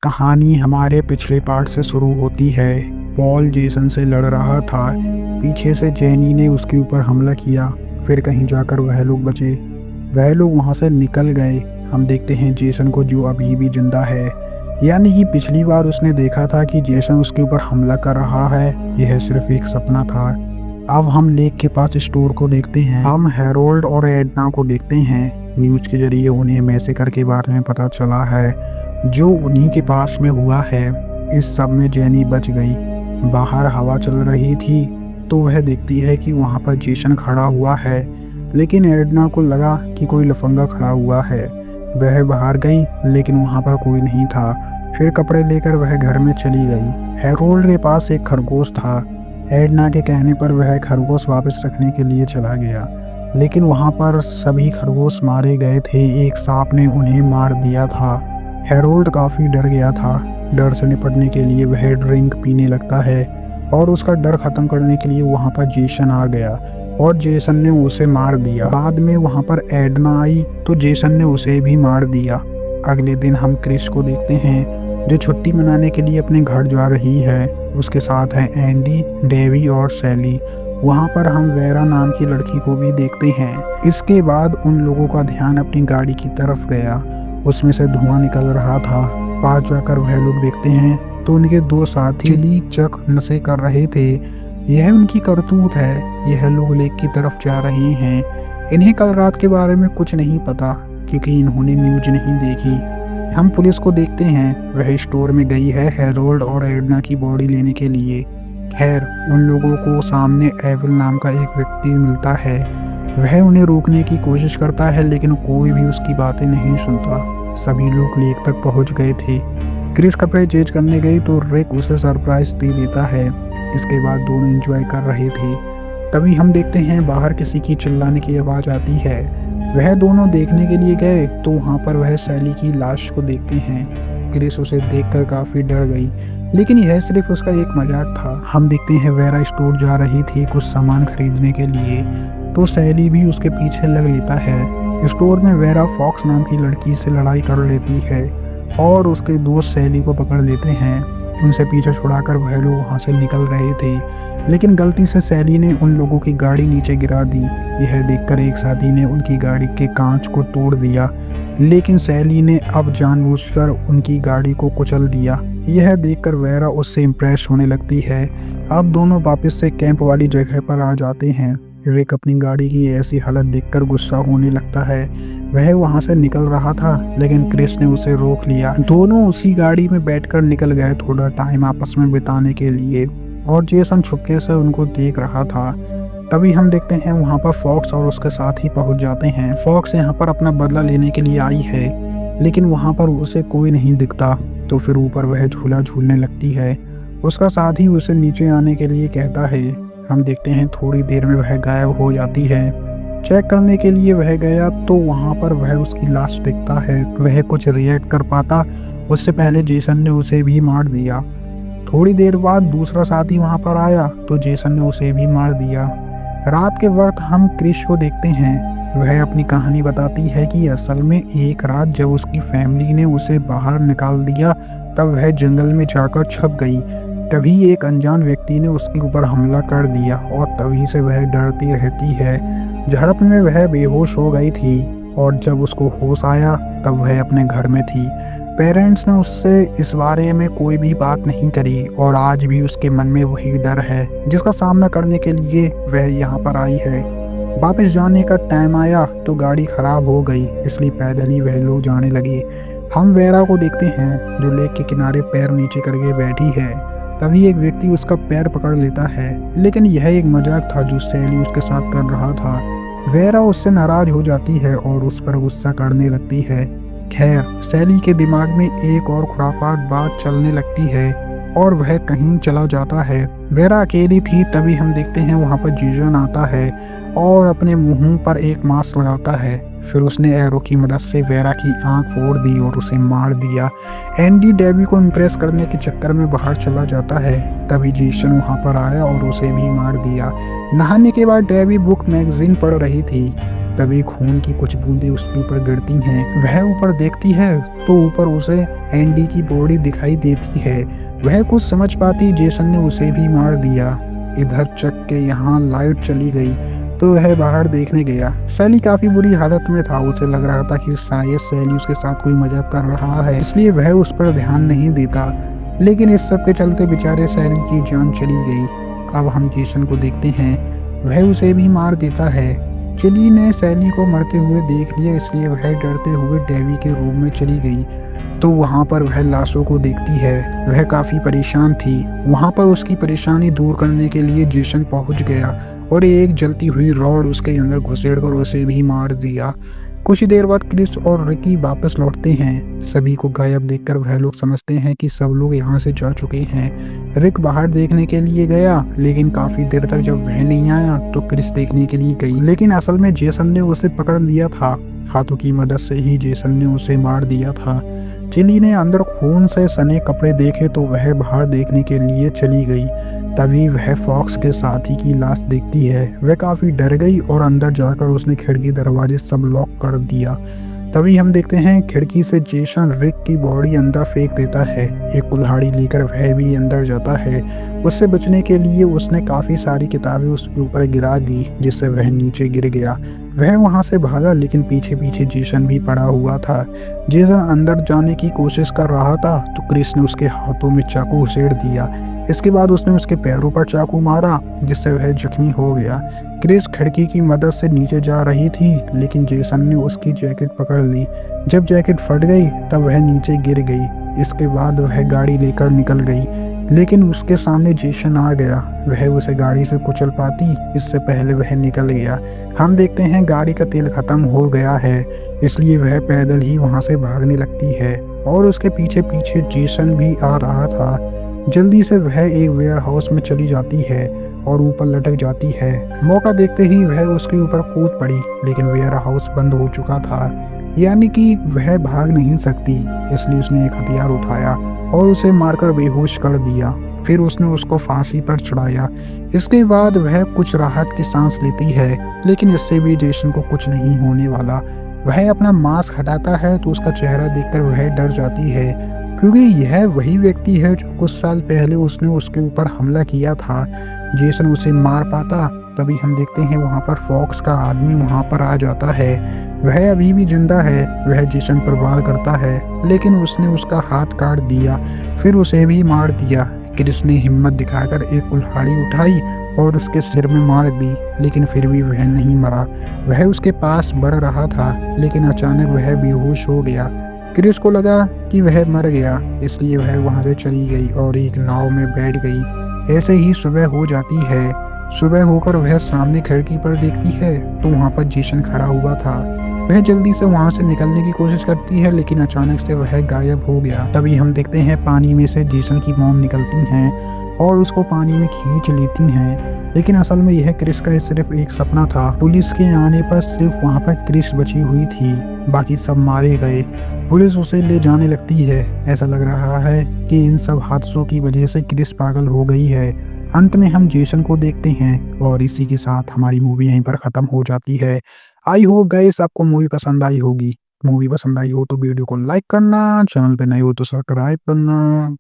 कहानी हमारे पिछले पार्ट से शुरू होती है। पॉल जेसन से लड़ रहा था। पीछे से जेनी ने उसके ऊपर हमला किया। फिर कहीं जाकर वह लोग बचे। वह लोग वहां से निकल गए। हम देखते हैं जेसन को, जो अभी भी जिंदा है। यानी कि पिछली बार उसने देखा था कि जेसन उसके ऊपर हमला कर रहा है। यह सिर्फ एक सपना था। अब हम लेक के पास स्टोर को देखते हैं। हम हैरोल्ड और एडना को देखते हैं। न्यूज के जरिए उन्हें मैसेकर के बारे में पता चला है, जो उन्हीं के पास में हुआ है। इस सब में जेनी बच गई। बाहर हवा चल रही थी तो वह देखती है कि वहाँ पर जेसन खड़ा हुआ है, लेकिन एडना को लगा कि कोई लफंगा खड़ा हुआ है। वह बाहर गई, लेकिन वहाँ पर कोई नहीं था। फिर कपड़े लेकर वह घर में चली गई। हैरोल्ड के पास एक खरगोश था। एडना के कहने पर वह खरगोश वापस रखने के लिए चला गया, लेकिन वहाँ पर सभी खरगोश मारे गए थे। एक सांप ने उन्हें मार दिया था। हैरोल्ड काफ़ी डर गया था। डर से निपटने के लिए वह ड्रिंक पीने लगता है और उसका डर ख़त्म करने के लिए वहाँ पर जेसन आ गया और जेसन ने उसे मार दिया। बाद में वहाँ पर एडना आई तो जेसन ने उसे भी मार दिया। अगले दिन हम क्रिस को देखते हैं, जो छुट्टी मनाने के लिए अपने घर जा रही है। उसके साथ हैं एंडी, डेवी और सैली। वहाँ पर हम वेरा नाम की लड़की को भी देखते हैं। इसके बाद उन लोगों का ध्यान अपनी गाड़ी की तरफ गया। उसमें से धुआं निकल रहा था। पास जाकर वह लोग देखते हैं तो उनके दो साथी चक नशे कर रहे थे। यह उनकी करतूत है। यह लोग लेक की तरफ जा रहे हैं। इन्हें कल रात के बारे में कुछ नहीं पता, क्योंकि इन्होंने न्यूज नहीं देखी। हम पुलिस को देखते हैं। वह स्टोर में गई है हैरोल्ड और एडना की बॉडी लेने के लिए। खैर, उन लोगों को सामने एविल नाम का एक व्यक्ति मिलता है। वह उन्हें रोकने की कोशिश करता है, लेकिन कोई भी उसकी बातें नहीं सुनता। सभी लोग लेक तक पहुंच गए थे। क्रिस कपड़े चेंज करने गई तो रिक उसे सरप्राइज दे देता है। इसके बाद दोनों एंजॉय कर रहे थे। तभी हम देखते हैं बाहर किसी की चिल्लाने की आवाज़ आती है। वह दोनों देखने के लिए गए तो वहाँ पर वह सैली की लाश को देखते हैं। क्रिस उसे देखकर काफ़ी डर गई, लेकिन यह सिर्फ उसका एक मजाक था। हम देखते हैं वेरा स्टोर जा रही थी कुछ सामान खरीदने के लिए, तो सैली भी उसके पीछे लग लेता है। स्टोर में वेरा फॉक्स नाम की लड़की से लड़ाई कर लेती है और उसके दोस्त सैली को पकड़ लेते हैं। उनसे पीछे छुड़ाकर वह लोग वहाँ से निकल रहे थे, लेकिन गलती से सैली ने उन लोगों की गाड़ी नीचे गिरा दी। यह देखकर एक साथी ने उनकी गाड़ी के कांच को तोड़ दिया, लेकिन सैली ने अब जानबूझकर उनकी गाड़ी को कुचल दिया। यह देखकर वेरा उससे इम्प्रेस होने लगती है। अब दोनों वापस से कैंप वाली जगह पर आ जाते हैं। रिक अपनी गाड़ी की ऐसी हालत देखकर गुस्सा होने लगता है। वह वहां से निकल रहा था, लेकिन क्रिस ने उसे रोक लिया। दोनों उसी गाड़ी में बैठकर निकल गए थोड़ा टाइम आपस में बिताने के लिए, और जेसन छुपके से उनको देख रहा था। तभी हम देखते हैं वहाँ पर फॉक्स और उसके साथ ही पहुँच जाते हैं। फॉक्स यहाँ पर अपना बदला लेने के लिए आई है, लेकिन वहाँ पर उसे कोई नहीं दिखता। तो फिर ऊपर वह झूला झूलने लगती है। उसका साथी उसे नीचे आने के लिए कहता है। हम देखते हैं थोड़ी देर में वह गायब हो जाती है। चेक करने के लिए वह गया तो वहाँ पर वह उसकी लाश देखता है। वह कुछ रिएक्ट कर पाता उससे पहले जेसन ने उसे भी मार दिया। थोड़ी देर बाद दूसरा साथी वहाँ पर आया तो जेसन ने उसे भी मार दिया। रात के वक्त हम क्रिस को देखते हैं। वह अपनी कहानी बताती है कि असल में एक रात जब उसकी फैमिली ने उसे बाहर निकाल दिया, तब वह जंगल में जाकर छुप गई। तभी एक अनजान व्यक्ति ने उसके ऊपर हमला कर दिया और तभी से वह डरती रहती है। झड़प में वह बेहोश हो गई थी और जब उसको होश आया तब वह अपने घर में थी। पेरेंट्स ने उससे इस बारे में कोई भी बात नहीं करी और आज भी उसके मन में वही डर है, जिसका सामना करने के लिए वह यहाँ पर आई है। वापस जाने का टाइम आया तो गाड़ी खराब हो गई, इसलिए पैदल ही वह लोग जाने लगे। हम वेरा को देखते हैं, जो लेक के किनारे पैर नीचे करके बैठी है। तभी एक व्यक्ति उसका पैर पकड़ लेता है, लेकिन यह एक मजाक था जो सैली उसके साथ कर रहा था। वेरा उससे नाराज हो जाती है और उस पर गुस्सा करने लगती है। खैर, सैली के दिमाग में एक और खुराफात बात चलने लगती है और वह कहीं चला जाता है। वेरा अकेली थी। तभी हम देखते हैं वहाँ पर जेसन आता है और अपने मुंह पर एक मास्क लगाता है। फिर उसने एरो की मदद से वेरा की आंख फोड़ दी और उसे मार दिया। एंडी डेवी को इम्प्रेस करने के चक्कर में बाहर चला जाता है। तभी जेसन वहाँ पर आया और उसे भी मार दिया। नहाने के बाद डेवी बुक मैगजीन पढ़ रही थी। तभी खून की कुछ बूंदें उसके ऊपर गिरती हैं। वह ऊपर देखती है तो ऊपर उसे एंडी की बॉडी दिखाई देती है। वह कुछ समझ पाती जेसन ने उसे भी मार दिया। इधर चक के यहाँ लाइट चली गई तो वह बाहर देखने गया। सैली काफी बुरी हालत में था। उसे लग रहा था कि शायद सैली उसके साथ कोई मजाक कर रहा है, इसलिए वह उस पर ध्यान नहीं देता। लेकिन इस सब के चलते बेचारे सैली की जान चली गई। अब हम जेसन को देखते हैं, वह उसे भी मार देता है। चिली ने सैली को मरते हुए देख लिया, इसलिए वह डरते हुए डेवी के रूम में चली गई। तो वहाँ पर वह लाशों को देखती है। वह काफ़ी परेशान थी। वहाँ पर उसकी परेशानी दूर करने के लिए जेसन पहुँच गया और एक जलती हुई रॉड उसके अंदर घुसेड़कर उसे भी मार दिया। कुछ ही देर बाद क्रिस और रिकी वापस लौटते हैं। सभी को गायब देखकर वह लोग समझते हैं कि सब लोग यहाँ से जा चुके हैं। रिक बाहर देखने के लिए गया, लेकिन काफी देर तक जब वह नहीं आया तो क्रिस देखने के लिए गई, लेकिन असल में जेसन ने उसे पकड़ लिया था। हाथों की मदद से ही जेसन ने उसे मार दिया था। चिली ने अंदर खून से सने कपड़े देखे तो वह बाहर देखने के लिए चली गई। तभी वह फॉक्स के साथी की लाश देखती है। वह काफी डर गई और अंदर जाकर उसने खिड़की दरवाजे सब लॉक कर दिया। तभी हम देखते हैं खिड़की से जेसन रिक की बॉडी अंदर फेंक देता है। एक कुल्हाड़ी लेकर वह भी अंदर जाता है। उससे बचने के लिए उसने काफी सारी किताबें उसके ऊपर गिरा दी, जिससे वह नीचे गिर गया। वह वहां से भागा, लेकिन पीछे पीछे जेसन भी पड़ा हुआ था। जेसन अंदर जाने की कोशिश कर रहा था तो क्रिस ने उसके हाथों में चाकू उसेड़ दिया। इसके बाद उसने उसके पैरों पर चाकू मारा, जिससे वह जख्मी हो गया। क्रिस खिड़की की मदद से नीचे जा रही थी, लेकिन जेसन ने उसकी जैकेट पकड़ ली। जब जैकेट फट गई तब वह नीचे गिर गई। इसके बाद वह गाड़ी लेकर निकल गई, लेकिन उसके सामने जेसन आ गया। वह उसे गाड़ी से कुचल पाती, इससे पहले वह निकल गया। हम देखते हैं गाड़ी का तेल खत्म हो गया है, इसलिए वह पैदल ही वहां से भागने लगती है और उसके पीछे पीछे जेसन भी आ रहा था। जल्दी से वह एक वेयर हाउस में चली जाती है और ऊपर लटक जाती है। मौका देखते ही वह उसके ऊपर कूद पड़ी, लेकिन वेयर हाउस बंद हो चुका था, यानी कि वह भाग नहीं सकती। इसलिए उसने एक हथियार उठाया और उसे मारकर बेहोश कर दिया। फिर उसने उसको फांसी पर चढ़ाया। इसके बाद वह कुछ राहत की सांस लेती है, लेकिन इससे भी जेसन को कुछ नहीं होने वाला। वह अपना मास्क हटाता है तो उसका चेहरा देखकर वह डर जाती है, क्योंकि यह वही व्यक्ति है जो कुछ साल पहले उसने उसके ऊपर हमला किया था। जेसन उसे मार पाता, तभी हम देखते हैं वहाँ पर फॉक्स का आदमी वहाँ पर आ जाता है। वह अभी भी जिंदा है। वह जेसन पर वार करता है, लेकिन उसने उसका हाथ काट दिया, फिर उसे भी मार दिया। क्रिस ने हिम्मत दिखाकर एक कुल्हाड़ी उठाई और उसके सिर में मार दी, लेकिन फिर भी वह नहीं मरा। वह उसके पास बढ़ रहा था, लेकिन अचानक वह बेहोश हो गया। क्रिस को लगा कि वह मर गया, इसलिए वह वहां से चली गई और एक नाव में बैठ गई। ऐसे ही सुबह हो जाती है। सुबह होकर वह सामने खिड़की पर देखती है तो वहां पर जेसन खड़ा हुआ था। वह जल्दी से वहां से निकलने की कोशिश करती है, लेकिन अचानक से वह गायब हो गया। तभी हम देखते हैं पानी में से जेसन की मॉम निकलती हैं और उसको पानी में खींच लेती हैं। लेकिन असल में यह क्रिस का सिर्फ एक सपना था। पुलिस के आने पर सिर्फ वहां पर क्रिस बची हुई थी, बाकी सब मारे गए। पुलिस उसे ले जाने लगती है। ऐसा लग रहा है कि इन सब हादसों की वजह से क्रिस पागल हो गई है। अंत में हम जेसन को देखते हैं और इसी के साथ हमारी मूवी यहीं पर ख़त्म हो जाती है। आई होप गाइस आपको मूवी पसंद आई होगी। मूवी पसंद आई हो तो वीडियो को लाइक करना, चैनल पे नए हो तो सब्सक्राइब करना।